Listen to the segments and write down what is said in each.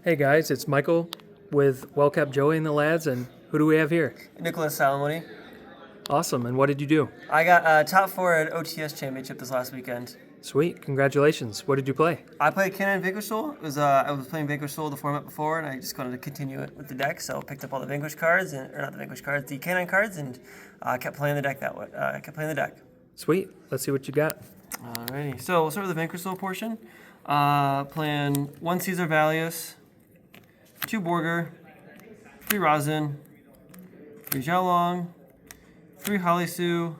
Hey guys, it's Michael with Wellcap Joey and the lads, and who do we have here? Nicholas Salamone. Awesome, and what did you do? I got top 4 at OTS championship this last weekend. Sweet, congratulations. What did you play? I played K9 Vanquish Soul. I was playing Vanquish Soul the format before, and I just wanted to continue it with the deck, so picked up all the Vanquish cards, or not the Vanquish cards, the K9 cards, and kept playing the deck that way. Sweet, let's see what you got. Alrighty, so we'll start with the Vanquish Soul portion. Playing 1 Caesar Valius, 2 Borger, 3 Rosin, 3 Xiaolong, 3 Holly Sue,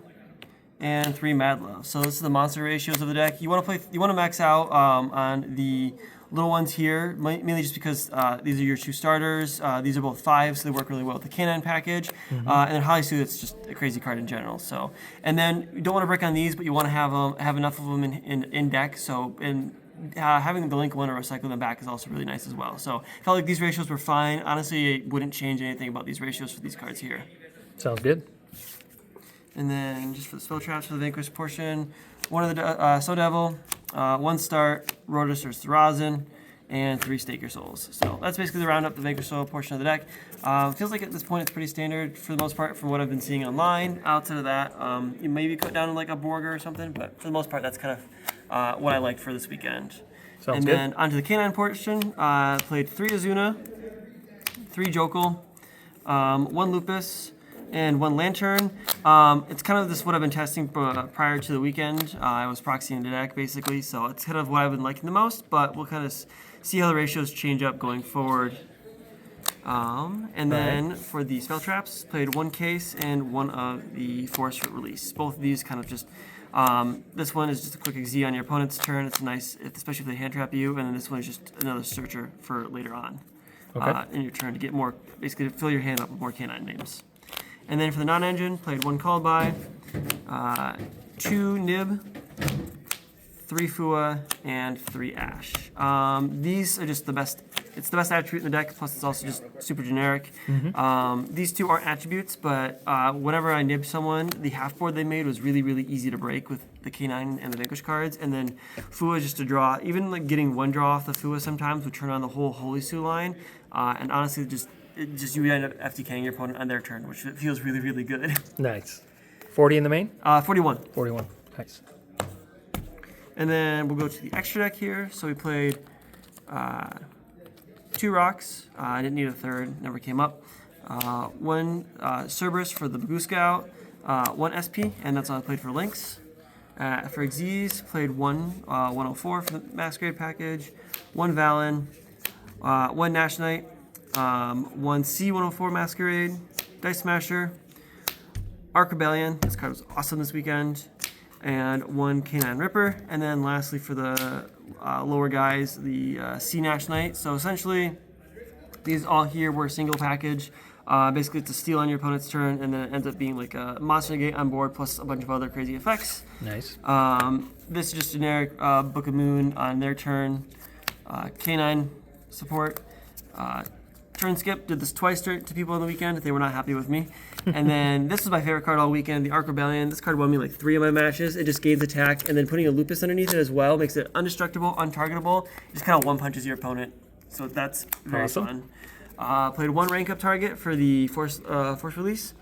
and 3 Mad Love. So this is the monster ratios of the deck. You want to max out on the little ones here, mainly just because these are your 2 starters. These are both 5, so they work really well with the K9 package. And then Holly Sue, it's just a crazy card in general. So, and then you don't want to break on these, but you want to have enough of them in deck. So having the link one or recycle them back is also really nice as well. So I felt like these ratios were fine. Honestly, I wouldn't change anything about these ratios for these cards here. Sounds good. And then just for the spell traps for the Vanquish portion, 1 of the Soul Devil, 1 Start, Rotus or Rosin, and 3 Stake Your Souls. So that's basically the roundup, the Vanquish Soul portion of the deck. Feels like at this point it's pretty standard for the most part from what I've been seeing online. Outside of that, you maybe cut down like a Borger or something, but for the most part that's kind of what I liked for this weekend. Sounds good. Then onto the K9 portion, played 3 Azuna, 3 Jokel, 1 Lupus, and 1 Lantern. It's kind of this what I've been testing prior to the weekend. I was proxying the deck basically, so it's kind of what I've been liking the most, but we'll kind of see how the ratios change up going forward. And then for the spell traps, played 1 Case and 1 of the Force Release. Both of these kind of just, this one is just a quick XZ on your opponent's turn. It's nice, especially if they hand trap you, and then this one is just another searcher for later on in your turn to get more, basically to fill your hand up with more K9 names. And then for the non-engine, played 1 Called By, 2 Nib, 3 Fua, and 3 Ash. These are just the best. It's the best attribute in the deck, plus it's also just super generic. These 2 aren't attributes, but whenever I nibbed someone, the half board they made was really, really easy to break with the K9 and the Vanquish cards. And then Fua just to draw, even like getting 1 draw off the Fua sometimes would turn on the whole Holy Sue line. And honestly, you end up FTKing your opponent on their turn, which feels really, really good. Nice. 40 in the main? 41. 41. Nice. And then we'll go to the extra deck here. So we played 2 Rocks. I didn't need a third, never came up. 1 Cerberus for the Bagoo Scout, 1 SP, and that's all I played for Lynx. For Xyz, played 1 104 for the Masquerade package, 1 Valen, 1 Nash Knight, 1 C104 Masquerade, Dice Smasher, Arc Rebellion, this card was awesome this weekend, and 1 K9 Ripper, and then lastly for the lower guys, the C Nash Knight. So essentially, these all here were a single package. Basically, it's a steal on your opponent's turn, and then it ends up being like a monster negate on board, plus a bunch of other crazy effects. Nice. This is just generic Book of Moon on their turn, K9 support. Turn skip, did this twice to people on the weekend. They were not happy with me. And then this was my favorite card all weekend, the Arc Rebellion. This card won me like 3 of my matches. It just gains attack, and then putting a Lupus underneath it as well makes it undestructible, untargetable. It just kind of one-punches your opponent. So that's very fun. Played 1 rank up target for the Force Release,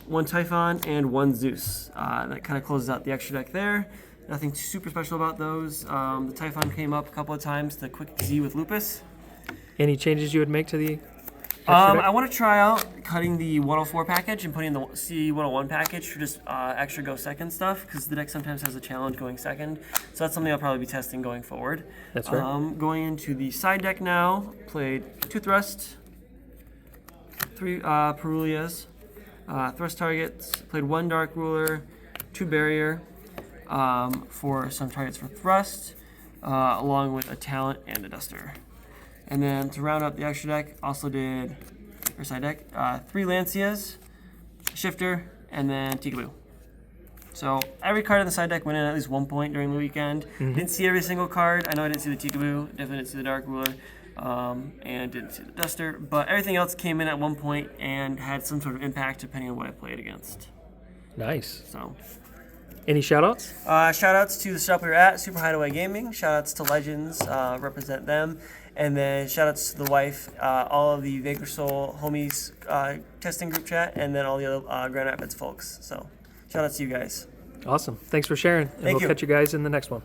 1 Typhon, and 1 Zeus. That kind of closes out the extra deck there. Nothing super special about those. The Typhon came up a couple of times, the quick Z with Lupus. Any changes you would make to the I want to try out cutting the 104 package and putting in the C101 package for just extra go second stuff, because the deck sometimes has a challenge going second. So that's something I'll probably be testing going forward. That's right. Going into the side deck now, played 2 Thrust, 3 Perulias, Thrust targets, played 1 Dark Ruler, 2 Barrier for some targets for Thrust, along with a Talent and a Duster. And then to round up the extra deck, also did, or side deck, 3 Lancias, Shifter, and then Tikaboo. So every card in the side deck went in at least 1 point during the weekend. Didn't see every single card. I know I didn't see the Tikaboo, definitely didn't see the Dark Ruler, and didn't see the Duster. But everything else came in at 1 point and had some sort of impact depending on what I played against. Nice. So Any shout-outs? Shout outs to the shop we were at, Super Hideaway Gaming. Shout outs to Legends, represent them. And then shout outs to the wife, all of the Vanquish Soul homies testing group chat, and then all the other Grand Rapids folks. So shout outs to you guys. Awesome. Thanks for sharing. And Thank we'll you. catch you guys in the next one.